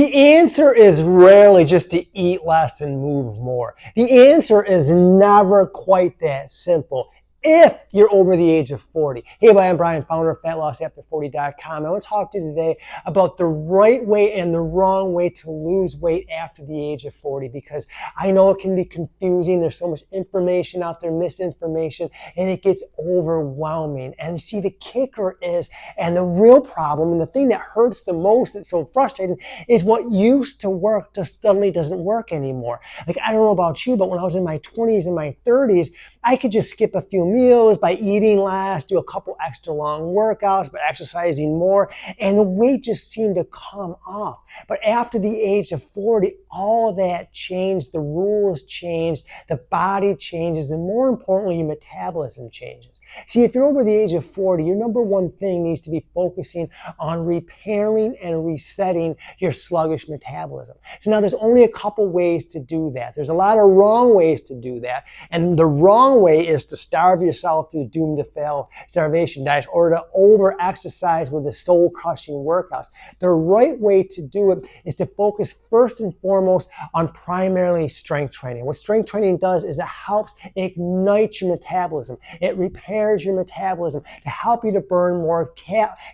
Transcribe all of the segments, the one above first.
The answer is rarely just to eat less and move more. The answer is never quite that simple if you're over the age of 40. Hey, I'm Brian, founder of FatLossAfter40.com. I want to talk to you today about the right way and the wrong way to lose weight after the age of 40, because I know it can be confusing. There's so much information out there, misinformation, and it gets overwhelming. And you see, the kicker is, and the real problem, and the thing that hurts the most, that's so frustrating, is what used to work just suddenly doesn't work anymore. Like, I don't know about you, but when I was in my 20s and my 30s, I could just skip a few meals by eating less, do a couple extra long workouts, by exercising more, and the weight just seemed to come off. But after the age of 40, all of that changed, the rules changed, the body changes, and more importantly, your metabolism changes. See, if you're over the age of 40, your number one thing needs to be focusing on repairing and resetting your sluggish metabolism. So now there's only a couple ways to do that. There's a lot of wrong ways to do that, and the wrong way is to starve yourself through doom to fail starvation diets or to over exercise with the soul crushing workouts. The right way to do it is to focus first and foremost on primarily strength training. What strength training does is it helps ignite your metabolism. It repairs your metabolism to help you to burn more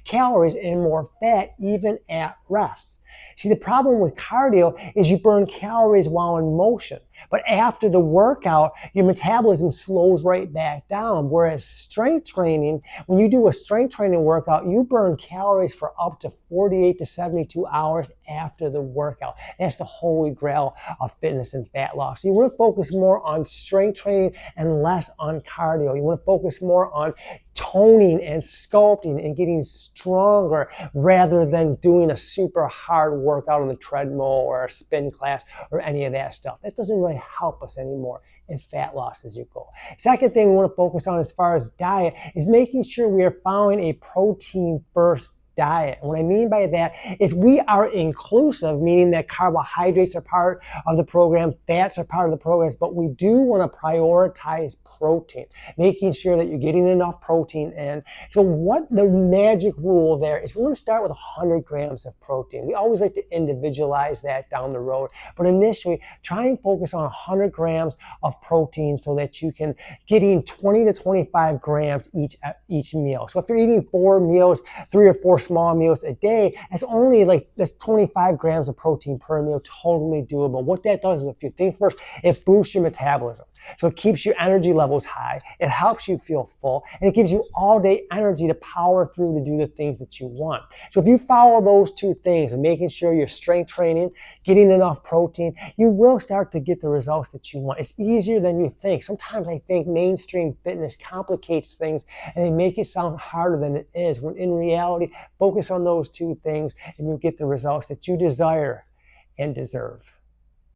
calories and more fat even at rest. See, the problem with cardio is you burn calories while in motion. But after the workout, your metabolism slows right back down. Whereas strength training, when you do a strength training workout, you burn calories for up to 48 to 72 hours after the workout. That's the holy grail of fitness and fat loss. So you want to focus more on strength training and less on cardio. You want to focus more on toning and sculpting and getting stronger rather than doing a super hard workout on the treadmill or a spin class or any of that stuff. That doesn't really help us anymore in fat loss as your goal. Second thing we want to focus on as far as diet is making sure we are following a protein first diet. And what I mean by that is we are inclusive, meaning that carbohydrates are part of the program, fats are part of the programs, but we do want to prioritize protein, making sure that you're getting enough protein in. So what the magic rule there is, we want to start with 100 grams of protein. We always like to individualize that down the road, but initially try and focus on 100 grams of protein so that you can get in 20 to 25 grams each meal. So if you're eating 4 meals, 3 or 4 small meals a day, that's 25 grams of protein per meal, totally doable. What that does is, if you think first, it boosts your metabolism. So it keeps your energy levels high, it helps you feel full, and it gives you all day energy to power through to do the things that you want. So if you follow those two things and making sure you're strength training, getting enough protein, you will start to get the results that you want. It's easier than you think. Sometimes I think mainstream fitness complicates things and they make it sound harder than it is, when in reality, focus on those two things and you'll get the results that you desire and deserve.